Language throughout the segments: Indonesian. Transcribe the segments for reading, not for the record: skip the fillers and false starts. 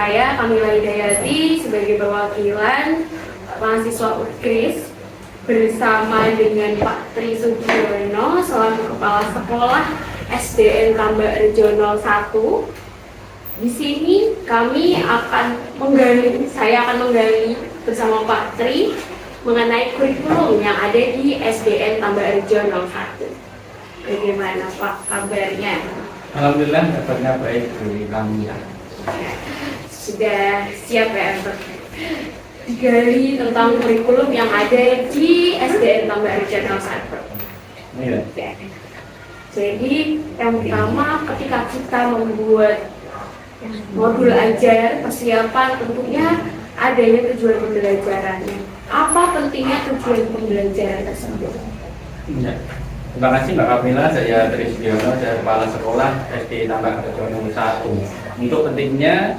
saya Kamila Hidayati sebagai perwakilan mahasiswa UKRIS bersama dengan Pak Tri Sugiono selaku Kepala Sekolah SDN Tambak Rejo 01. Di sini saya akan menggali bersama Pak Tri mengenai kurikulum yang ada di SDN Tambak Rejo 01. Bagaimana Pak kabarnya? Alhamdulillah kabarnya baik dari kami. Sudah siap ya untuk digali tentang kurikulum yang ada di SDN Tambak Rejo 01. Iya. Jadi yang pertama ketika kita membuat modul ajar persiapan tentunya adanya tujuan pembelajarannya. Apa pentingnya tujuan pembelajaran tersebut? Ya. Terima kasih Mbak Kamila, saya Tri Sugiono, saya Kepala Sekolah SD Tambak Rejo 01. Untuk pentingnya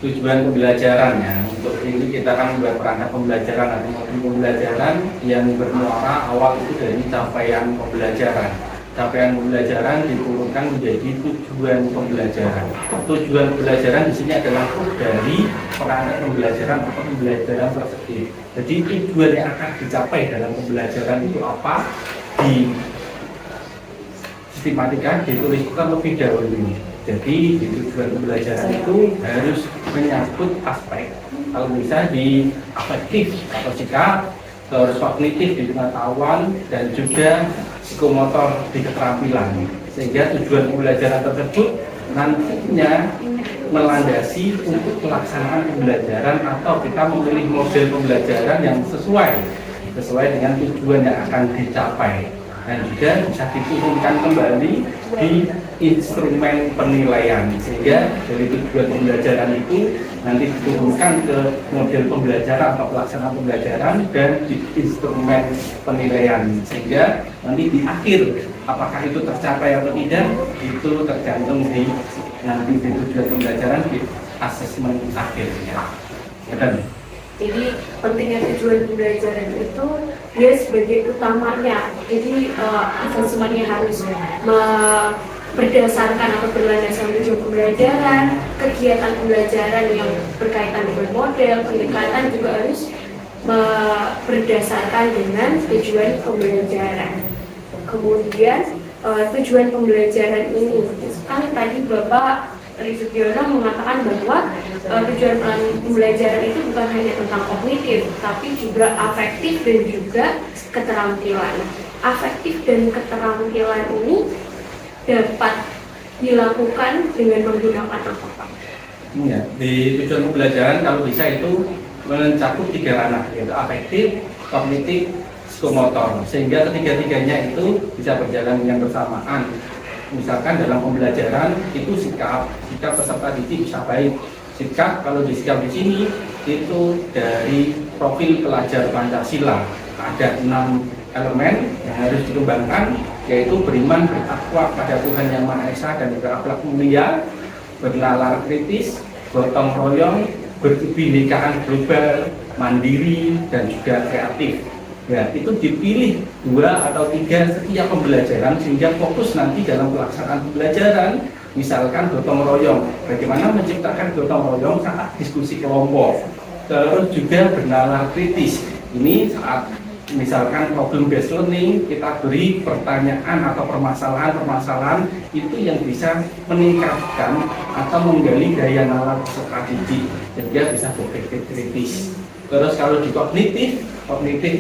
tujuan pembelajarannya, untuk ini kita akan membuat perangkat pembelajaran atau modul pembelajaran yang bermuara awal itu dari capaian pembelajaran. Capaian pembelajaran diturunkan menjadi tujuan pembelajaran. Tujuan pembelajaran di sini adalah dari perangkat pembelajaran atau pembelajaran tersebut. Jadi tujuan yang akan dicapai dalam pembelajaran itu apa? Di sistematika dituliskan lebih dahulu. Jadi di tujuan pembelajaran itu harus menyangkut aspek, kalau bisa di afektif atau sikap, terus kognitif di pengetahuan, dan juga psikomotor di keterampilan. Sehingga tujuan pembelajaran tersebut nantinya melandasi untuk pelaksanaan pembelajaran atau kita memilih model pembelajaran yang sesuai dengan tujuan yang akan dicapai, dan juga bisa diturunkan kembali di instrumen penilaian, sehingga dari tujuan pembelajaran itu nanti diturunkan ke model pembelajaran atau pelaksanaan pembelajaran dan di instrumen penilaian, sehingga nanti di akhir apakah itu tercapai atau tidak itu tergantung di nanti di tujuan pembelajaran di asesmen akhirnya. Jadi pentingnya tujuan pembelajaran itu dia sebagai utamanya. Jadi asesmennya harus berdasarkan atau berlandaskan tujuan pembelajaran, kegiatan pembelajaran yang berkaitan dengan model, pendekatan juga harus berdasarkan dengan tujuan pembelajaran. Kemudian tujuan pembelajaran ini kan tadi Bapak Tri Sugiono mengatakan bahwa tujuan pembelajaran itu bukan hanya tentang kognitif, tapi juga afektif dan juga keterampilan. Afektif dan keterampilan ini dapat dilakukan dengan menggunakan apa? Ya, di tujuan pembelajaran kalau bisa itu mencakup 3 ranah, yaitu afektif, kognitif, psikomotor, sehingga ketiga-tiganya itu bisa berjalan dengan bersamaan. Misalkan dalam pembelajaran itu sikap peserta didik bisa baik. Sikap, kalau di sikap di sini itu dari profil pelajar Pancasila ada 6 elemen yang harus dikembangkan, yaitu beriman, bertakwa pada Tuhan Yang Maha Esa dan berakhlak mulia, bernalar kritis, gotong royong, berkebinekaan global, mandiri, dan juga kreatif. Ya, itu dipilih 2 atau 3 setiap pembelajaran sehingga fokus nanti dalam pelaksanaan pembelajaran. Misalkan gotong royong, bagaimana menciptakan gotong royong saat diskusi kelompok. Terus juga bernalar kritis. Ini saat misalkan problem based learning, kita beri pertanyaan atau permasalahan itu yang bisa meningkatkan atau menggali daya nalar peserta didik sehingga bisa berpikir kritis. Terus kalau di kognitif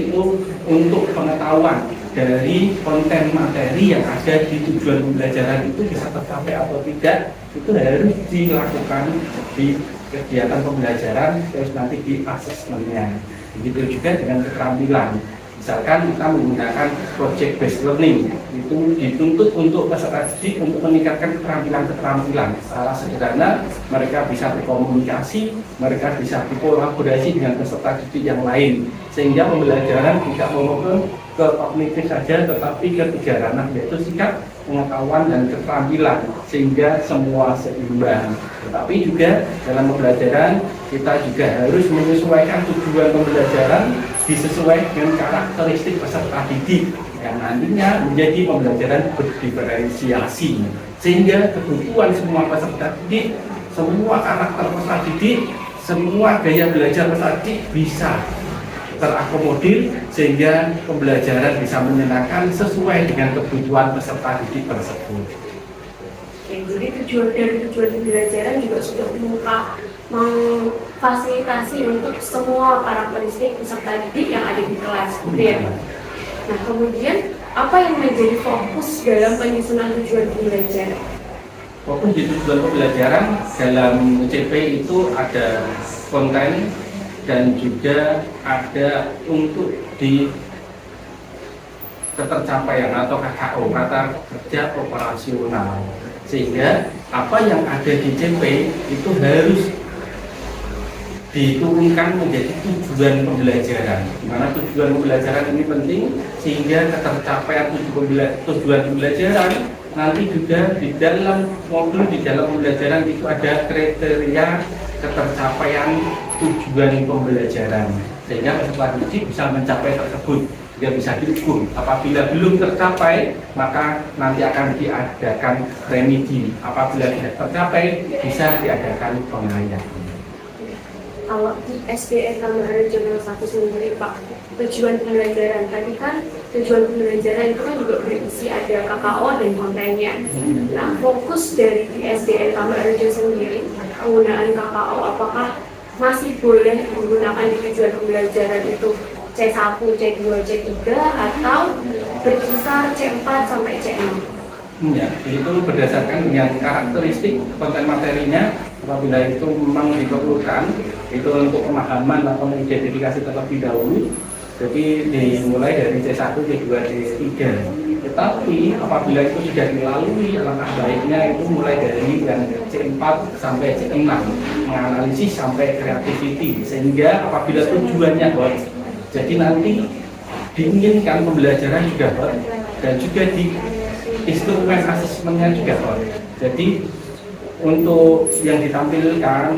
itu untuk pengetahuan dari konten materi yang ada di tujuan pembelajaran itu bisa tercapai atau tidak, itu harus dilakukan di kegiatan pembelajaran, terus nanti di asesmennya. Begitu juga dengan keterampilan. Misalkan kita menggunakan project based learning, itu dituntut untuk peserta didik untuk meningkatkan keterampilan. Secara sederhana, mereka bisa berkomunikasi, mereka bisa berkolaborasi dengan peserta didik yang lain, sehingga pembelajaran tidak monoton ke kognitif saja, tetapi ke 3 ranah, yaitu sikap, pengetahuan, dan keterampilan, sehingga semua seimbang. Tetapi juga dalam pembelajaran kita juga harus menyesuaikan tujuan pembelajaran disesuaikan dengan karakteristik peserta didik yang nantinya menjadi pembelajaran berdiferensiasi, sehingga kebutuhan semua peserta didik semua karakter peserta didik, semua gaya belajar peserta didik bisa terakomodir sehingga pembelajaran bisa menyenangkan sesuai dengan kebutuhan peserta didik tersebut. Oke, jadi tujuan pembelajaran juga sudah memfasilitasi untuk semua karakteristik peserta didik yang ada di kelas, gitu ya. Nah, kemudian apa yang menjadi fokus dalam penyusunan tujuan pembelajaran? Fokus di tujuan pembelajaran dalam CP itu ada konten dan juga ada untuk di ketercapaian atau KKO, kata kerja operasional, sehingga apa yang ada di CP itu harus diturunkan menjadi tujuan pembelajaran. Di mana tujuan pembelajaran ini penting sehingga ketercapaian tujuan pembelajaran nanti juga di dalam modul, di dalam pembelajaran itu ada kriteria ketercapaian tujuan pembelajaran sehingga peserta didik bisa mencapai tersebut. Dia bisa diukur. Apabila belum tercapai, maka nanti akan diadakan remedi. Apabila tidak tercapai, bisa diadakan pengalihan. Kalau di SDN Tambahan Jurnal 1 sendiri Pak, tujuan pembelajaran tadi kan tujuan pembelajaran itu kan juga berisi ada KKO dan kontennya. Nah, fokus dari di SDN Tambahan Jurnal sendiri penggunaan KKO apakah masih boleh menggunakan di tujuan pembelajaran itu C1, C2, C3 atau berkisar C4 sampai C6? Ya, itu berdasarkan dengan karakteristik konten materinya. Apabila itu memang diperlukan, itu untuk pemahaman atau mengidentifikasi terlebih dahulu. Jadi dimulai dari C1, C2, C3. Tetapi apabila itu sudah dilalui, alangkah baiknya itu mulai dari yang C4 sampai C6, menganalisis sampai creativity, sehingga apabila tujuannya hot, jadi nanti diinginkan pembelajaran juga hot dan juga di instrumen asesmennya juga hot. Jadi untuk yang ditampilkan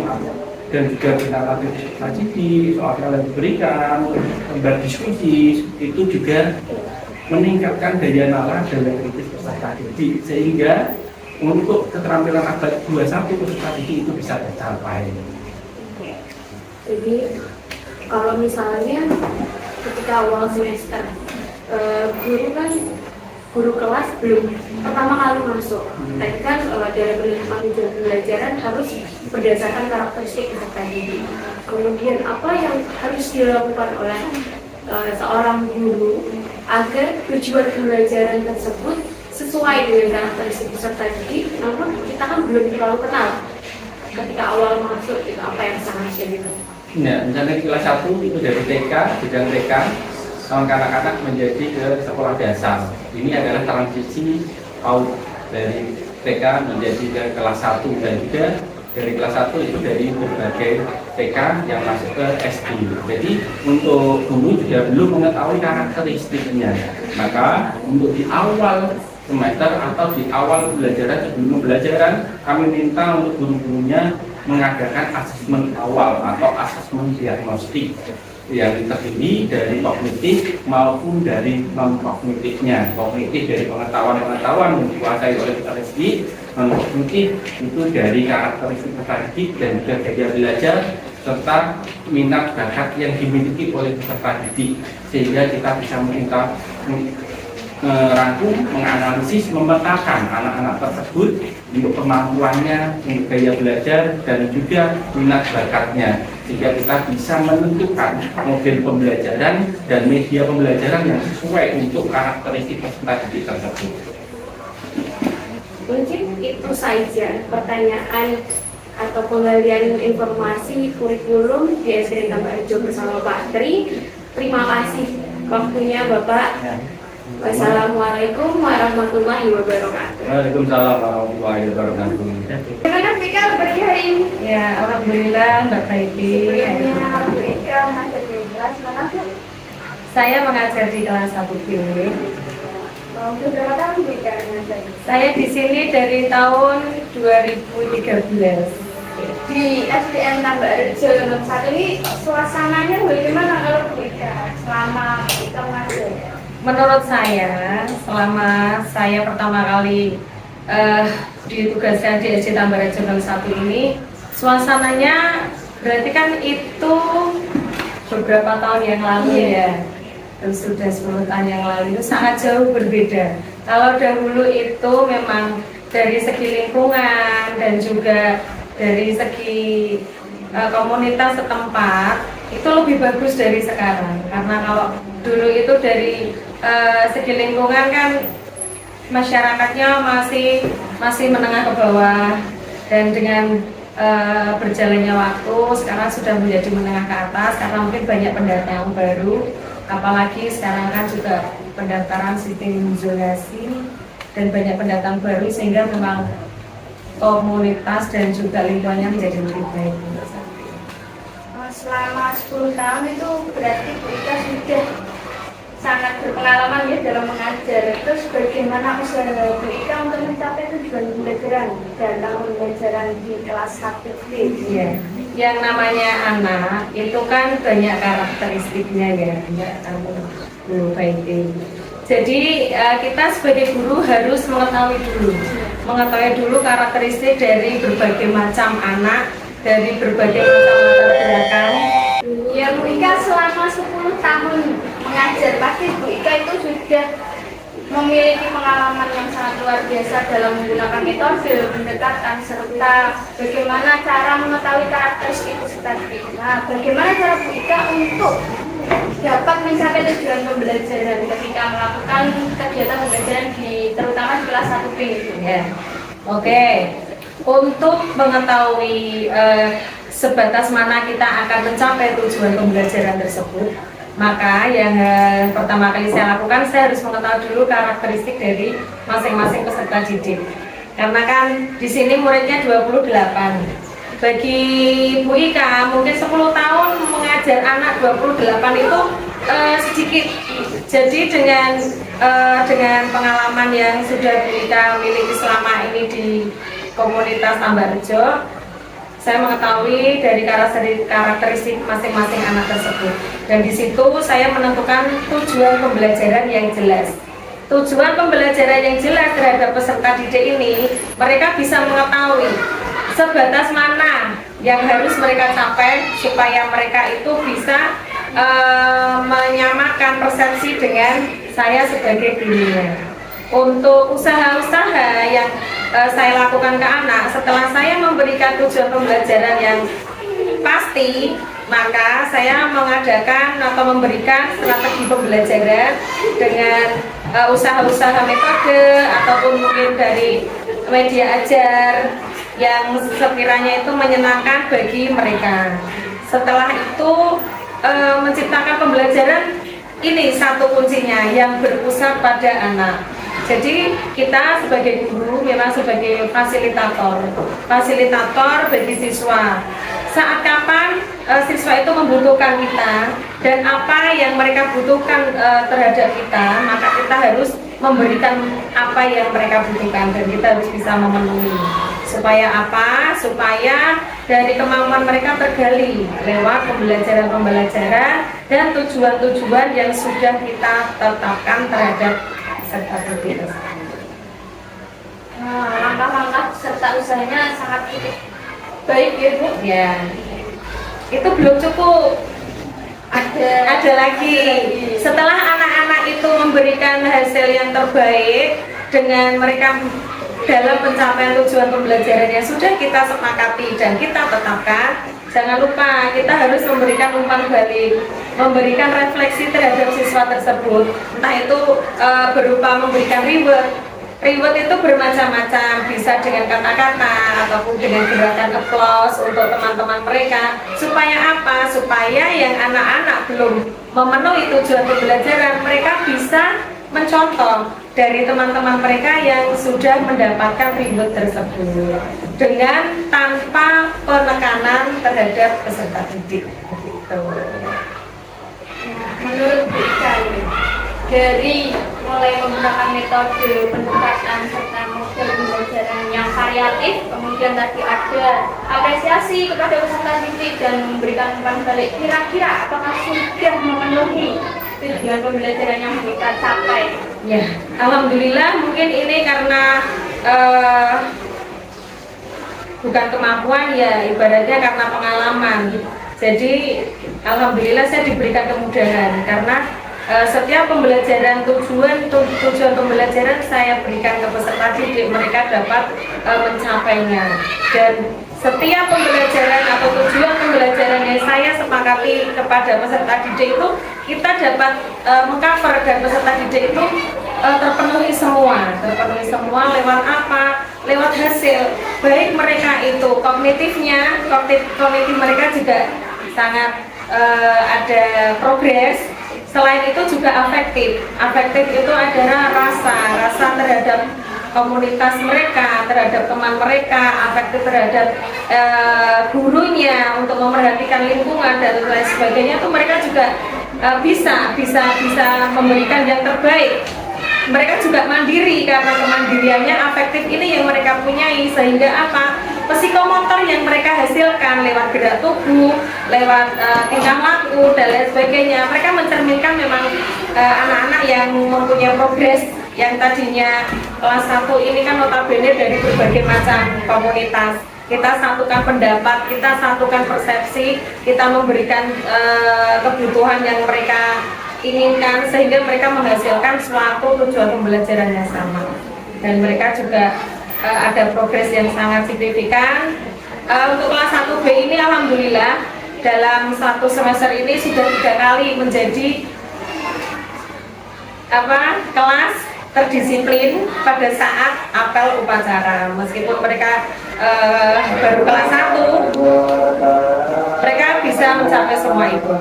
dan juga penalaran strategi, soal yang diberikan, gambar diskusi itu juga meningkatkan daya nalar dan kritis peserta didik sehingga untuk keterampilan abad 21 peserta didik itu bisa tercapai. Jadi kalau misalnya ketika awal semester guru kelas belum pertama kali masuk, tadi kan dalam penerapan tujuan pembelajaran harus berdasarkan karakteristik peserta didik. Kemudian apa yang harus dilakukan oleh seorang guru agar tujuan pembelajaran tersebut sesuai dengan karakteristik peserta didik, namun kita kan belum terlalu kenal ketika awal masuk itu apa yang seharusnya gitu. Ya, misalnya kelas 1 itu dari TK, bidang TK, sama anak-anak menjadi ke sekolah dasar. Ini adalah transisi PAUD dari TK menjadi ke kelas 1 dan juga dari kelas 1 itu dari berbagai TK yang masuk ke SD. Jadi untuk guru juga belum mengetahui karakteristiknya. Maka untuk di awal semester atau di awal pembelajaran sebelum pembelajaran kami minta untuk guru-gurunya mengadakan asesmen awal atau asesmen diagnostik yang terdiri dari kognitif maupun dari non kognitifnya. Kognitif dari pengetahuan yang dikuasai oleh peserta didik, non kognitif itu dari karakteristik peserta didik dan juga gaya belajar serta minat bakat yang dimiliki oleh peserta didik sehingga kita bisa merangkum, menganalisis, memetakan anak-anak tersebut untuk kemampuannya, gaya belajar dan juga minat bakatnya sehingga kita bisa menentukan model pembelajaran dan media pembelajaran yang sesuai untuk karakteristik peserta didik tersebut. Mungkin itu saja pertanyaan atau penggalian informasi kurikulum di SDN Tambahan Rejo bersama Pak Tri. Terima kasih waktunya Bapak. Wassalamualaikum warahmatullahi wabarakatuh. Waalaikumsalam warahmatullahi wabarakatuh. Terima kasih Kak beri hari ini. Ya, alhamdulillah Mbak Taiti. Saya mengajar di kelas 1B. Berapa tahun mengajar? Saya di sini dari tahun 2013. Di SDN Tambahan Rejo saat ini suasananya bagaimana kalau kita selama kita mengajar? Menurut saya, selama saya pertama kali ditugaskan di SD Tambora Jongkang 1 ini, suasananya berarti kan itu beberapa tahun yang lalu ya, sudah 10 tahun yang lalu, itu sangat jauh berbeda. Kalau dahulu itu memang dari segi lingkungan dan juga dari segi komunitas setempat itu lebih bagus dari sekarang, karena kalau dulu itu dari segi lingkungan kan masyarakatnya masih menengah ke bawah, dan dengan berjalannya waktu sekarang sudah menjadi menengah ke atas karena mungkin banyak pendatang baru, apalagi sekarang kan juga pendaftaran sistem zonasi dan banyak pendatang baru, sehingga memang komunitas dan juga lingkungannya menjadi lebih baik. Selama 10 tahun itu berarti Bu Ika sudah sangat berpengalaman ya dalam mengajar. Terus bagaimana usaha Bu Ika untuk mencapai tujuan pembelajaran dalam pembelajaran di kelas 1 SD? Iya, yang namanya anak itu kan banyak karakteristiknya ya, enggak Bu Baiti. Jadi kita sebagai guru harus mengetahui dulu karakteristik dari berbagai macam anak, dari berbagai macam latar belakang. Ya Bu Ika selama 10 tahun mengajar, pasti Bu Ika itu sudah memiliki pengalaman yang sangat luar biasa dalam menggunakan metode pendekatan serta bagaimana cara mengetahui karakteristik itu tadi. Nah, bagaimana cara Bu Ika untuk dapat mencapai tujuan pembelajaran ketika melakukan kegiatan pembelajaran terutama di kelas 1B Ya. Oke. Untuk mengetahui sebatas mana kita akan mencapai tujuan pembelajaran tersebut, maka yang pertama kali saya lakukan, saya harus mengetahui dulu karakteristik dari masing-masing peserta didik. Karena kan di sini muridnya 28. Bagi Bu Ika mungkin 10 tahun mengajar anak 28 itu sedikit. Jadi dengan pengalaman yang sudah Bu Ika miliki selama ini di komunitas Tambarjo, saya mengetahui dari karakteristik masing-masing anak tersebut, dan di situ saya menentukan tujuan pembelajaran yang jelas. Tujuan pembelajaran yang jelas terhadap peserta didik ini, mereka bisa mengetahui sebatas mana yang harus mereka capai supaya mereka itu bisa menyamakan persepsi dengan saya sebagai gurunya. Untuk usaha-usaha yang saya lakukan ke anak, setelah saya memberikan tujuan pembelajaran yang pasti, maka saya mengadakan atau memberikan strategi pembelajaran dengan usaha-usaha metode ataupun mungkin dari media ajar yang sekiranya itu menyenangkan bagi mereka. Setelah itu menciptakan pembelajaran, ini satu kuncinya yang berpusat pada anak. Jadi kita sebagai guru memang sebagai fasilitator bagi siswa. Saat kapan siswa itu membutuhkan kita dan apa yang mereka butuhkan terhadap kita, maka kita harus memberikan apa yang mereka butuhkan dan kita harus bisa memenuhi. Supaya apa? Supaya dari kemampuan mereka tergali lewat pembelajaran-pembelajaran dan tujuan-tujuan yang sudah kita tetapkan terhadap peserta didik tersebut. Langkah-langkah serta usahanya sangat baik ya Bu. Ya, itu belum cukup. Ada lagi. Setelah anak-anak itu memberikan hasil yang terbaik dengan mereka dalam pencapaian tujuan pembelajaran yang sudah kita sepakati dan kita tetapkan, jangan lupa kita harus memberikan umpan balik, memberikan refleksi terhadap siswa tersebut, entah itu berupa memberikan reward. Reward itu bermacam-macam, bisa dengan kata-kata ataupun dengan gerakan applause untuk teman-teman mereka. Supaya apa? Supaya yang anak-anak belum memenuhi tujuan pembelajaran, mereka bisa mencontoh dari teman-teman mereka yang sudah mendapatkan reward tersebut dengan tanpa penekanan terhadap peserta didik. Gitu. Menurut Bu Ika, dari mulai menggunakan metode pendekatan serta model pembelajaran yang variatif, kemudian tadi ada apresiasi kepada peserta didik dan memberikan umpan balik, kira-kira apakah sudah memenuhi tujuan pembelajaran yang kita capai? Ya, alhamdulillah mungkin ini karena bukan kemampuan ya, ibaratnya karena pengalaman. Jadi alhamdulillah saya diberikan kemudahan karena setiap pembelajaran tujuan pembelajaran saya berikan ke peserta didik, mereka dapat mencapainya. Dan setiap pembelajaran atau tujuan pembelajaran yang saya sepakati kepada peserta didik itu kita dapat mengcover, dan peserta didik itu terpenuhi semua lewat apa? Lewat hasil. Baik mereka itu kognitif mereka juga sangat ada progres. Selain itu juga afektif itu adalah rasa terhadap komunitas mereka, terhadap teman mereka, afektif terhadap gurunya, untuk memerhatikan lingkungan dan lain sebagainya. Itu mereka juga bisa memberikan yang terbaik. Mereka juga mandiri karena kemandiriannya afektif ini yang mereka punyai, sehingga apa? Psikomotor yang mereka hasilkan lewat gerak tubuh, lewat tingkah laku dan lain sebagainya. Mereka mencerminkan memang anak-anak yang mempunyai progres, yang tadinya kelas 1 ini kan notabene dari berbagai macam komunitas. Kita satukan pendapat, kita satukan persepsi, kita memberikan kebutuhan yang mereka inginkan, sehingga mereka menghasilkan suatu tujuan pembelajaran yang sama. Dan mereka juga ada progres yang sangat signifikan. Untuk kelas 1B ini alhamdulillah dalam satu semester ini sudah 3 kali menjadi kelas terdisiplin pada saat apel upacara. Meskipun mereka baru kelas 1, mereka bisa mencapai semua itu.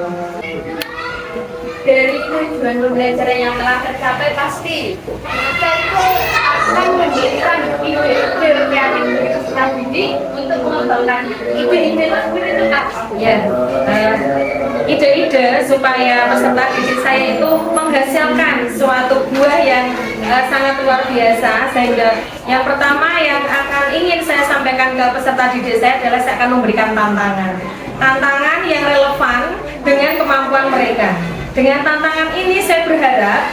Dari tujuan pembelajaran yang telah tercapai, pasti kita itu akan memberikan ide-ide yang kita didik untuk mengembangkan ide-ide itu apa? Ya, ide-ide supaya peserta didik saya itu menghasilkan suatu buah yang sangat luar biasa. Sehingga yang pertama yang akan ingin saya sampaikan ke peserta didik saya adalah saya akan memberikan tantangan yang relevan dengan kemampuan mereka. Dengan tantangan ini saya berharap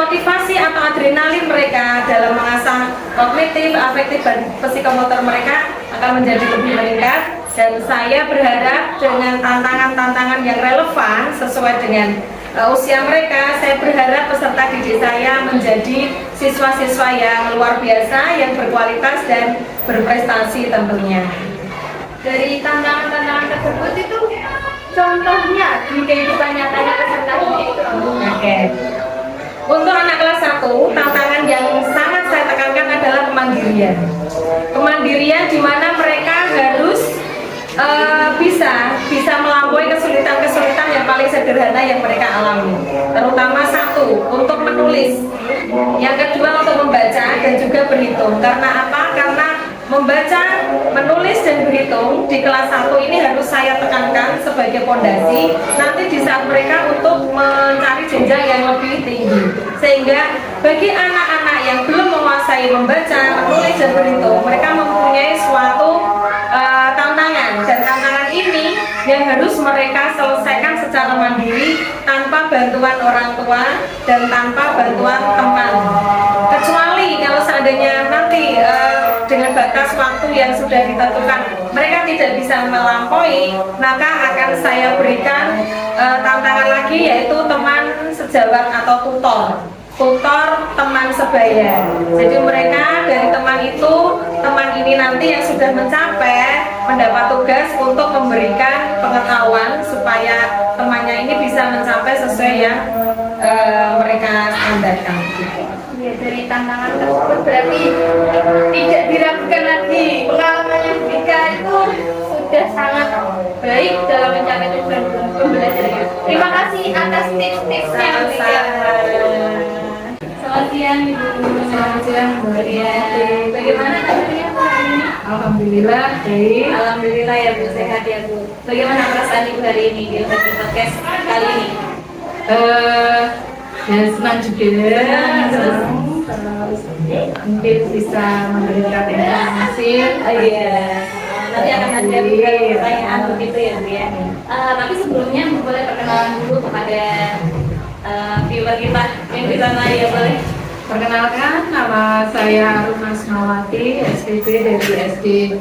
motivasi atau adrenalin mereka dalam mengasah kognitif, afektif, dan psikomotor mereka akan menjadi lebih meningkat. Dan saya berharap dengan tantangan-tantangan yang relevan sesuai dengan usia mereka, saya berharap peserta didik saya menjadi siswa-siswa yang luar biasa, yang berkualitas dan berprestasi tentunya. Dari tantangan-tantangan tersebut itu contohnya di kehidupan nyatanya peserta didik itu. Oke. Untuk anak kelas 1, tantangan yang sangat saya tekankan adalah kemandirian. Kemandirian di mana mereka harus bisa melampaui kesulitan-kesulitan yang paling sederhana yang mereka alami. Terutama 1, untuk menulis. Yang kedua, untuk membaca dan juga berhitung. Karena apa? Karena membaca, menulis, dan berhitung di kelas 1 ini harus saya tekankan sebagai fondasi nanti di saat mereka untuk mencari jenjang yang lebih tinggi. Sehingga bagi anak-anak yang belum menguasai membaca, menulis, dan berhitung, mereka mempunyai suatu tantangan. Dan tantangan ini yang harus mereka selesaikan secara mandiri tanpa bantuan orang tua dan tanpa bantuan teman. Kecuali kalau seandainya nanti dengan batas waktu yang sudah ditentukan mereka tidak bisa melampaui, maka akan saya berikan tantangan lagi, yaitu teman sejawat atau tutor teman sebaya. Jadi mereka dari teman ini nanti yang sudah mencapai mendapat tugas untuk memberikan pengetahuan supaya temannya ini bisa mencapai sesuai yang mereka standarkan. Ya, dari tantangan tersebut berarti tidak diragukan lagi, pengalamannya mereka itu sudah sangat baik dalam mencapai tujuan pembelajaran. Terima kasih atas tips-tipsnya. Selamat siang Ibu. Selamat siang Bu Maria. Bagaimana kabarnya Bu hari ini? Alhamdulillah baik. Alhamdulillah ya Bu, sehat ya Bu. Bagaimana perasaan Ibu hari ini di podcast kali ini? Ya senang juga, mungkin bisa memberikan informasi. Nanti akan ada beberapa pertanyaan begitu ya Bu ya. Tapi sebelumnya Bu boleh perkenalan dulu kepada viewer kita yang di sana ya, boleh? Perkenalkan, nama saya Aruna Asmawati, SPP dari SD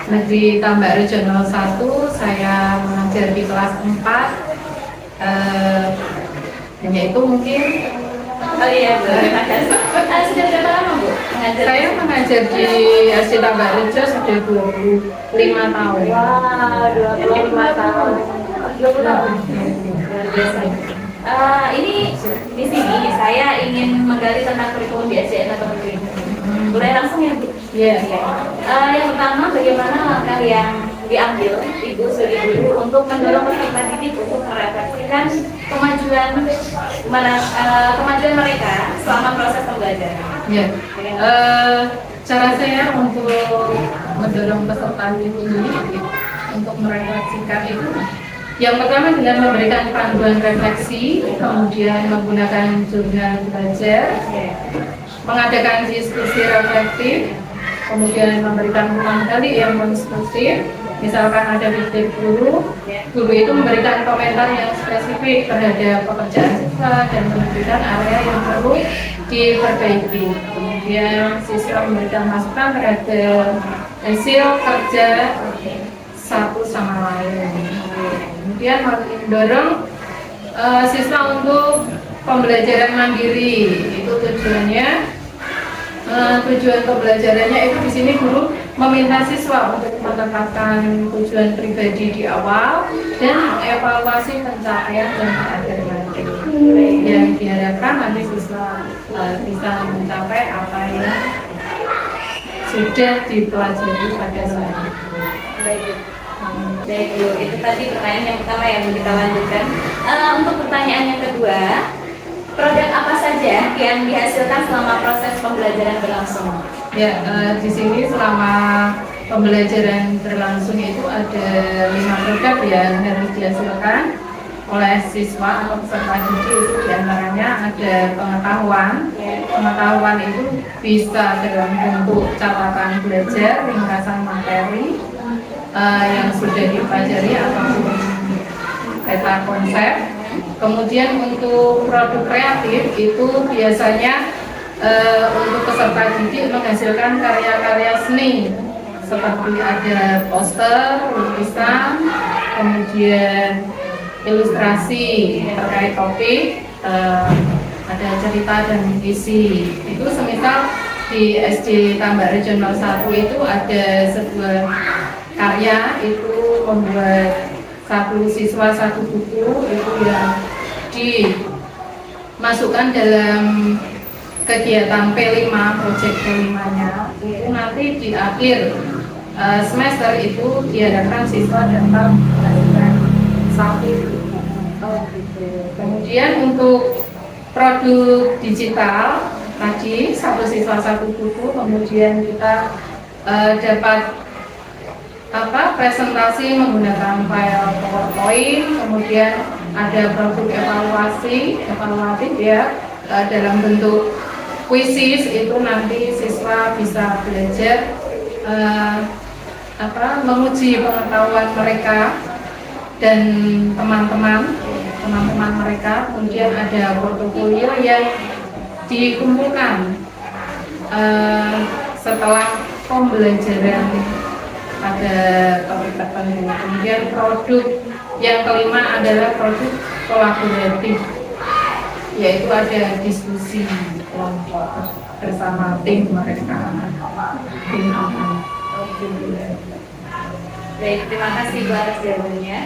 Negeri Tambak Rejo 01. Saya mengajar di kelas 4. Yaitu mungkin Iya, Bu. Terima kasih. Sudah berapa lama, Bu, mengajar? saya mengajar di SD Tambak Rejo sudah 25 tahun. Wah, 25 tahun. 20 tahun. Luar biasa. Ini di sini saya ingin menggali tentang kurikulum di SDN atau negeri. Boleh langsung ya, Bu? Iya. Yang pertama, bagaimana langkah yang diambil Ibu sebagai guru untuk mendorong peserta didik untuk merefleksikan kemajuan mereka selama proses pembelajaran? Ya, cara saya untuk mendorong peserta didik ini untuk merefleksikan itu, yang pertama dengan memberikan panduan refleksi, kemudian menggunakan jurnal belajar, mengadakan diskusi reflektif, kemudian memberikan ruang gali yang konstruktif. Misalkan ada feedback guru itu memberikan komentar yang spesifik terhadap pekerjaan siswa dan menunjukkan area yang perlu diperbaiki. Kemudian siswa memberikan masukan terhadap hasil kerja satu sama lain. Kemudian mendorong siswa untuk pembelajaran mandiri. Itu tujuannya. Tujuan pembelajarannya itu di sini guru meminta siswa untuk menetapkan tujuan pribadi di awal dan mengevaluasi pencapaian dan akhir nanti. Yang diharapkan nanti siswa bisa mencapai apa yang sudah dipelajari pada saat itu. Baik, Bu. Itu tadi pertanyaan yang pertama yang kita lanjutkan. Untuk pertanyaan yang kedua, produk apa saja yang dihasilkan selama proses pembelajaran berlangsung? Ya, di sini selama pembelajaran berlangsung itu ada 5 produk yang harus dihasilkan oleh siswa atau peserta didik. Itu diantaranya ada pengetahuan. Pengetahuan itu bisa dalam bentuk catatan belajar, ringkasan materi yang sudah dipelajari ataupun peta konsep. Kemudian untuk produk kreatif itu biasanya untuk peserta didik menghasilkan karya-karya seni seperti ada poster, lukisan, kemudian ilustrasi terkait topik, ada cerita dan isi. Itu semisal di SD Tambak Rejo 01 itu ada sebuah karya itu membuat satu siswa satu buku itu yang dimasukkan dalam kegiatan P5, proyek P5-nya. Itu nanti di akhir semester itu diharapkan siswa dapat mendapatkan satu buku. Kemudian untuk produk digital tadi satu siswa satu buku, kemudian kita dapat presentasi menggunakan file PowerPoint, kemudian ada produk evaluatif ya dalam bentuk kuisis. Itu nanti siswa bisa belajar menguji pengetahuan mereka dan teman-teman mereka. Kemudian ada portofolio yang dikumpulkan setelah pembelajaran pada topik tertentu. Kemudian produk yang kelima adalah produk kolaboratif, yaitu ada diskusi kelompok bersama tim mereka. Baik, terima kasih Bu atas jawabannya.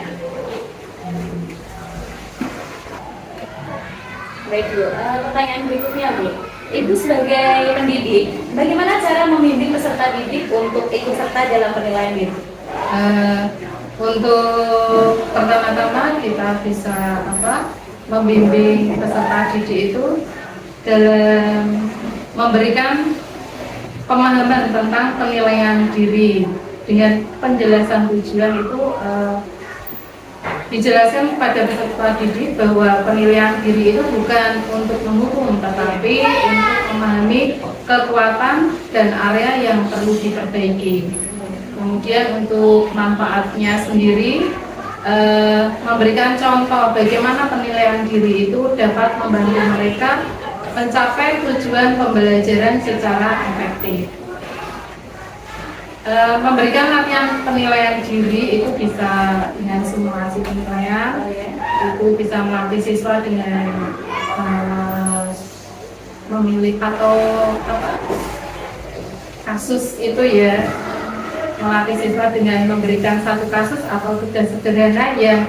Baik, Bu. Pertanyaan berikutnya, Bu. Ibu sebagai pendidik, bagaimana cara membimbing peserta didik untuk ikut serta dalam penilaian diri? Untuk pertama-tama kita bisa membimbing peserta didik itu dalam memberikan pemahaman tentang penilaian diri dengan penjelasan tujuan itu. Dijelaskan pada peserta didik bahwa penilaian diri itu bukan untuk menghukum, tetapi untuk memahami kekuatan dan area yang perlu diperbaiki. Kemudian untuk manfaatnya sendiri, memberikan contoh bagaimana penilaian diri itu dapat membantu mereka mencapai tujuan pembelajaran secara efektif. Memberikan latihan penilaian diri itu bisa dengan simulasi penilaian, itu bisa melatih siswa dengan memilih atau kasus itu ya, melatih siswa dengan memberikan satu kasus atau tugas sederhana yang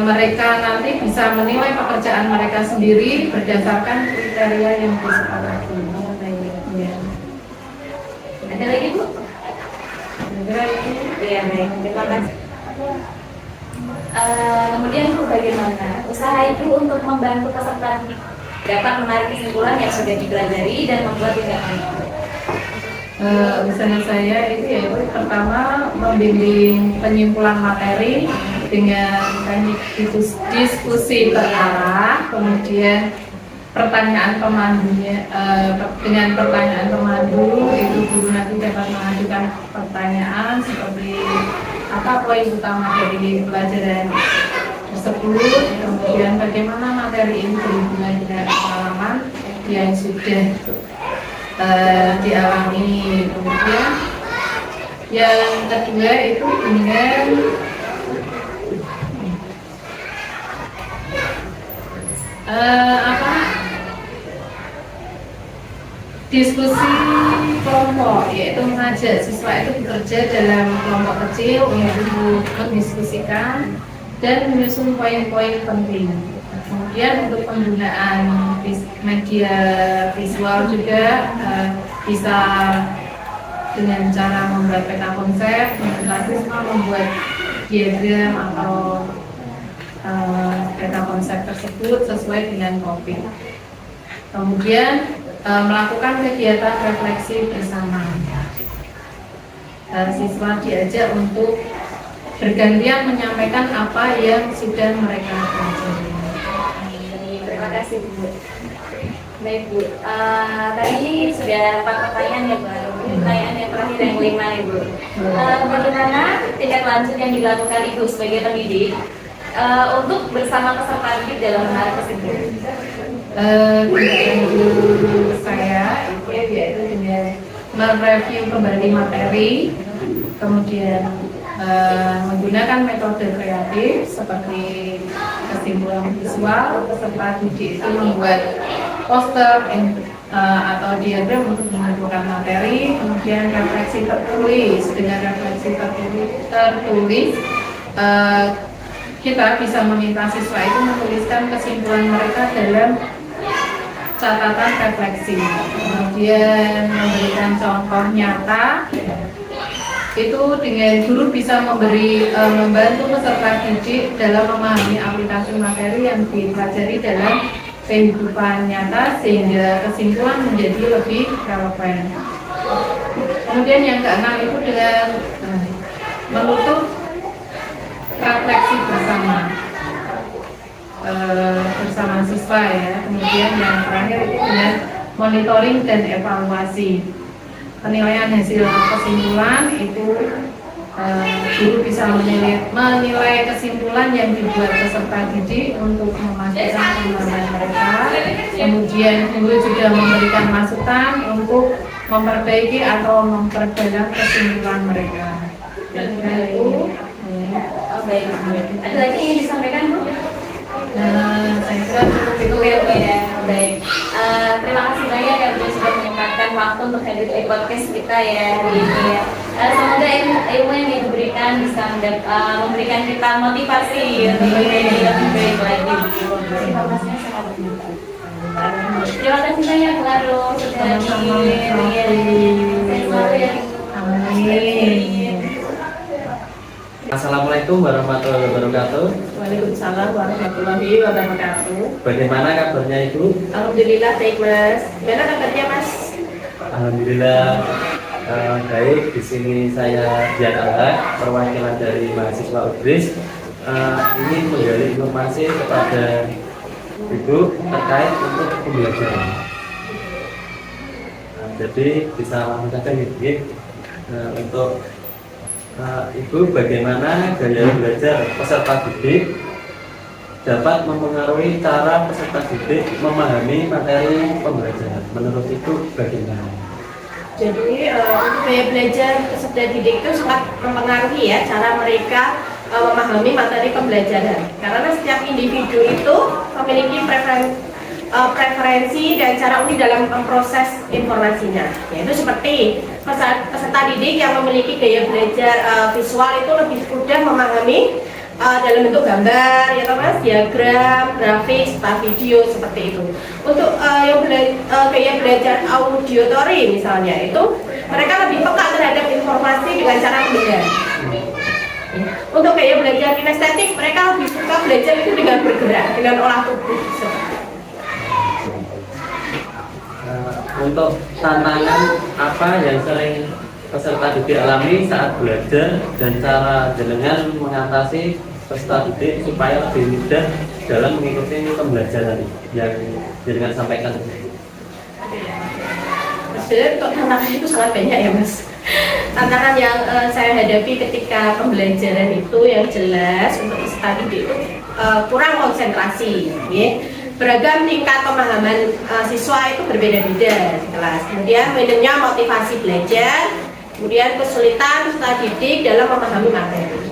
mereka nanti bisa menilai pekerjaan mereka sendiri berdasarkan kriteria yang disepakati. Ya. Ada lagi Bu? Iya, baik. Terima kasih. Kemudian Bu, bagaimana usaha itu untuk membantu peserta dapat menarik kesimpulan yang sudah dipelajari dan membuat tindakan? Usaha saya itu yaitu pertama membimbing penyimpulan materi dengan teknik diskusi terarah, kemudian pertanyaan pemandunya dengan pertanyaan pemandu itu guru nanti dapat mengajukan pertanyaan seperti apa poin utama dari pelajaran tersebut, kemudian bagaimana materi ini berhubungan dengan pengalaman yang sudah dialami, kemudian yang kedua itu dengan diskusi kelompok, yaitu mengajak siswa itu bekerja dalam kelompok kecil untuk mendiskusikan dan menyusun poin-poin penting. Kemudian untuk penggunaan media visual juga bisa dengan cara membuat peta konsep, membuat diagram atau peta konsep tersebut sesuai dengan topik. Kemudian melakukan kegiatan refleksi bersama. Siswa diajak untuk bergantian menyampaikan apa yang sudah mereka pelajari. Terima kasih Bu. Baik Bu, tadi sudah 4 pertanyaan ya Bu. Ini pertanyaan yang terakhir yang 5 ya Bu. Bagaimana tindak lanjut yang dilakukan Ibu sebagai pendidik untuk bersama peserta didik dalam menarik kesimpulan? Saya yaitu dengan mereview kembali materi, kemudian menggunakan metode kreatif seperti kesimpulan visual, peserta didik itu membuat poster atau diagram untuk menentukan materi, kemudian refleksi tertulis. Dengan refleksi tertulis kita bisa meminta siswa itu menuliskan kesimpulan mereka dalam catatan refleksi, kemudian memberikan contoh nyata. Itu dengan guru bisa membantu peserta didik dalam memahami aplikasi materi yang dipelajari dalam kehidupan nyata sehingga kesimpulan menjadi lebih relevan. Kemudian yang keenam itu dengan menutup refleksi bersama siswa ya. Kemudian yang terakhir itu dengan monitoring dan evaluasi. Penilaian hasil kesimpulan itu guru bisa menilai kesimpulan yang dibuat peserta didik untuk memastikan pemahaman mereka. Kemudian guru juga memberikan masukan untuk memperbaiki atau memperdalam kesimpulan mereka. Dan itu baik. Ada lagi yang disampaikan Bu? saya kira cukup itu Ya, baik. Terima kasih banyak ya Bu sudah menyempatkan waktu untuk hadir di podcast kita ya hari ini ya. Semoga ilmu yang diberikan bisa memberikan kita motivasi untuk menjadi lebih baik lagi. Informasinya sangat bermanfaat. Terima kasih banyak Bu Aro sudah hadir. Saya selalu ya. Amin. Assalamualaikum warahmatullahi wabarakatuh. Waalaikumsalam warahmatullahi wabarakatuh. Bagaimana kabarnya Ibu? Alhamdulillah baik Mas. Gimana kabarnya Mas? Alhamdulillah baik. Di sini saya Dian Allah, perwakilan dari mahasiswa UDRIS, ingin menggali informasi kepada Ibu terkait untuk pembelajaran. Jadi bisa langsung saja Ibu untuk Ibu, bagaimana gaya belajar peserta didik dapat mempengaruhi cara peserta didik memahami materi pembelajaran. Menurut itu bagaimana? Jadi untuk gaya belajar peserta didik itu sangat mempengaruhi ya cara mereka memahami materi pembelajaran. Karena setiap individu itu memiliki preferensi dan cara unik dalam memproses informasinya. Yaitu seperti peserta didik yang memiliki gaya belajar visual itu lebih mudah memahami dalam bentuk gambar, ya Mas, diagram, grafis, video seperti itu. Untuk yang gaya belajar auditory misalnya itu mereka lebih peka terhadap informasi dengan cara mendengar. Untuk gaya belajar kinestetik mereka lebih suka belajar itu dengan bergerak, dengan olah tubuh. Untuk tantangan apa yang sering peserta didik alami saat belajar dan cara jenengan mengatasi peserta didik supaya lebih mudah dalam mengikuti pembelajaran yang jenengan sampaikan? Untuk tantangan itu sangat banyak ya Mas. Tantangan yang saya hadapi ketika pembelajaran itu yang jelas untuk peserta didik itu kurang konsentrasi, ya. Beragam tingkat pemahaman siswa itu berbeda-beda di kelas. Kemudian minimnya motivasi belajar, kemudian kesulitan peserta didik dalam memahami materi.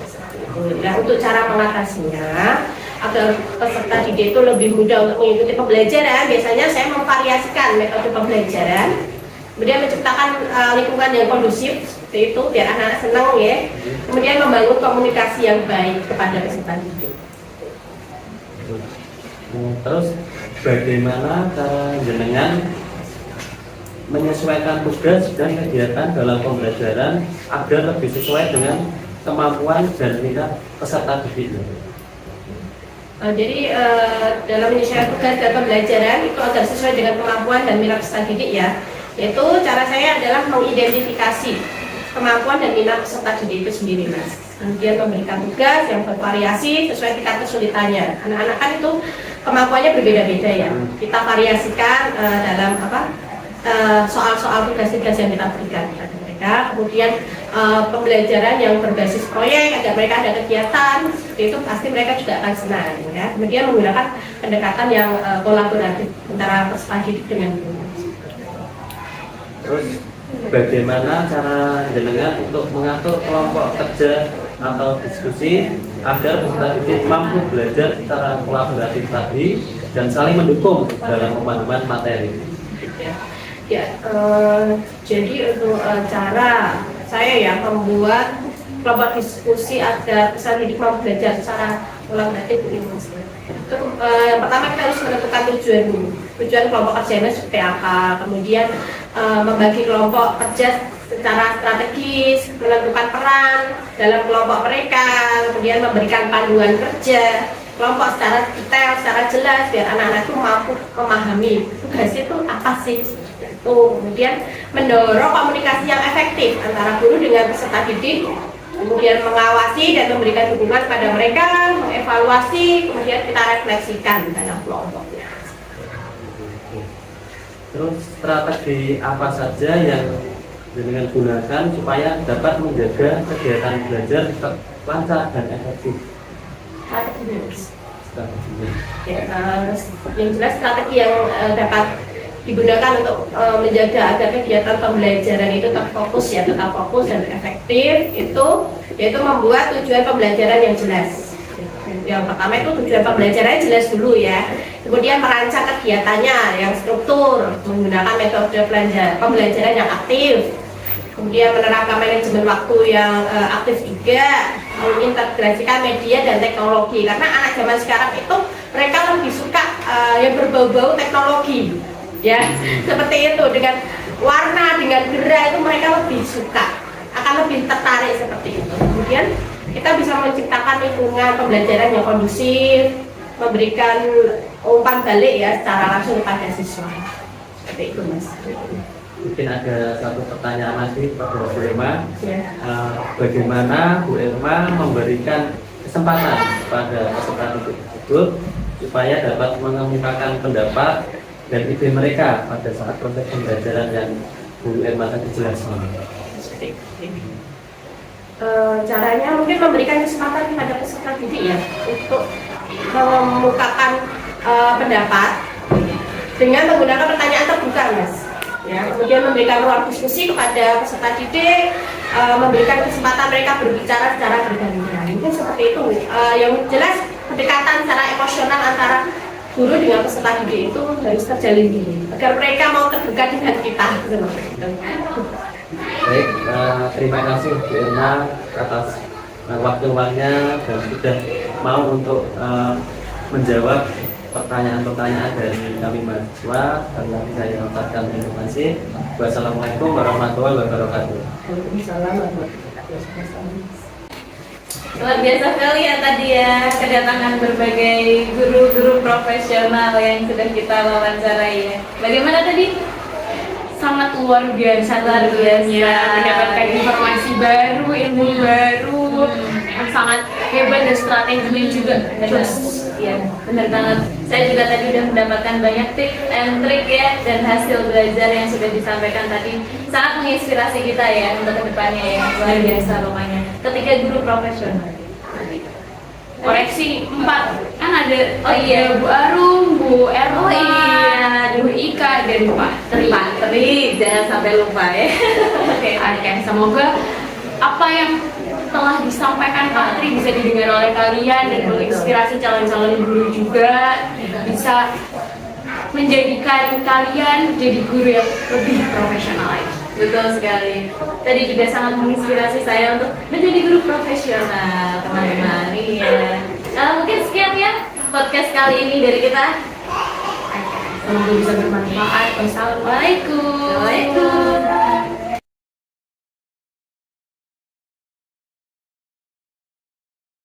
Nah, untuk cara mengatasinya agar peserta didik itu lebih mudah untuk mengikuti pembelajaran, biasanya saya memvariasikan metode pembelajaran, kemudian menciptakan lingkungan yang kondusif seperti itu biar anak-anak senang ya. Kemudian membangun komunikasi yang baik kepada peserta didik. Terus bagaimana cara jenengan menyesuaikan tugas dan kegiatan dalam pembelajaran agar lebih sesuai dengan kemampuan dan minat peserta didik? Jadi dalam menyesuaikan tugas dan pembelajaran itu agar sesuai dengan kemampuan dan minat peserta didik ya. Yaitu cara saya adalah mengidentifikasi kemampuan dan minat peserta didik itu sendiri Mas. Kemudian memberikan tugas yang bervariasi sesuai tingkat kesulitannya. Anak-anak kan itu kemampuannya berbeda-beda ya. Kita variasikan dalam soal-soal tugas-tugas yang kita berikan kepada mereka. Kemudian pembelajaran yang berbasis proyek agar mereka ada kegiatan seperti itu pasti mereka juga akan senang ya. Kemudian menggunakan pendekatan yang kolaboratif antara peserta didik dengan guru. Terus bagaimana cara jenengan untuk mengatur kelompok kerja atau diskusi agar peserta didik mampu belajar secara kolaboratif tadi dan saling mendukung dalam pemahaman materi? Jadi untuk cara saya ya membuat kelompok diskusi agar peserta didik mampu belajar secara kolaboratif ini itu yang pertama kita harus menentukan tujuan kelompok kerjanya seperti apa, kemudian membagi kelompok kerja secara strategis, menentukan peran dalam kelompok mereka, kemudian memberikan panduan kerja kelompok secara detail, secara jelas biar anak-anak itu mampu memahami tugas itu apa sih. Kemudian mendorong komunikasi yang efektif antara guru dengan peserta didik, kemudian mengawasi dan memberikan dukungan pada mereka, mengevaluasi, kemudian kita refleksikan dalam kelompoknya. Terus strategi apa saja yang dengan gunakan supaya dapat menjaga kegiatan belajar tetap lancar dan efektif? Yang jelas strategi yang dapat digunakan untuk menjaga agar kegiatan pembelajaran itu tetap fokus dan efektif itu yaitu membuat tujuan pembelajaran yang jelas. Yang pertama itu tujuan pembelajarannya jelas dulu ya. Kemudian merancang kegiatannya yang struktur, menggunakan metode pembelajaran yang aktif. Kemudian menerapkan manajemen waktu yang aktif juga, mengintegrasikan media dan teknologi. Karena anak zaman sekarang itu mereka lebih suka yang berbau-bau teknologi. Ya, seperti itu dengan warna, dengan gerak itu mereka lebih suka, akan lebih tertarik seperti itu. Kemudian kita bisa menciptakan lingkungan pembelajaran yang kondusif, memberikan umpan balik ya secara langsung kepada siswa. Seperti itu Mas. Mungkin ada satu pertanyaan lagi kepada Bu Irma. Ya. Bagaimana Bu Irma memberikan kesempatan kepada peserta didik tersebut supaya dapat mengemukakan pendapat dan ide mereka pada saat proses pembelajaran yang Bu Irma tadi jelaskan? Caranya mungkin memberikan kesempatan kepada peserta didik ya untuk mengemukakan pendapat dengan menggunakan pertanyaan terbuka, Mas. Ya, kemudian memberikan ruang diskusi kepada peserta didik, memberikan kesempatan mereka berbicara secara bergantian. Mungkin seperti itu. Yang jelas pendekatan secara emosional antara guru dengan peserta didik itu harus terjalin dulu agar mereka mau terbuka dengan kita. Baik, terima kasih Bu Irma atas waktu-waktunya dan sudah mau untuk menjawab pertanyaan-pertanyaan dari kami mahasiswa. Dan lagi saya ucapkan terima kasih. Wassalamualaikum warahmatullahi wabarakatuh. Waalaikumsalam warahmatullahi wabarakatuh. Luar biasa sekali ya tadi ya, kedatangan berbagai guru-guru profesional yang sudah kita wawancarai ya. Bagaimana tadi? Sangat luar biasa, mendapatkan informasi baru, ilmu baru, yang sangat hebat dan strateginya juga Jelas. Iya, benar banget. Saya juga tadi udah mendapatkan banyak tips and trik ya, dan hasil belajar yang sudah disampaikan tadi sangat menginspirasi kita ya untuk kedepannya ya. Luar biasa pokoknya. Ketika guru profesional. koreksi 4 kan ada Oh iya. Bu Arum, Bu Erma, Oh iya. Bu Ika dan Pak Tri. Pak Tri, jangan sampai lupa ya. Oke, semoga apa yang telah disampaikan Pak Tri bisa didengar oleh kalian dan menginspirasi calon-calon guru juga, bisa menjadikan kalian jadi guru yang lebih profesional lagi. Betul sekali. Tadi juga sangat menginspirasi saya untuk menjadi guru profesional, teman-teman. Iya. Mungkin sekian ya podcast kali ini dari kita. Semoga bisa bermanfaat. Wassalamualaikum. Waalaikumsalam.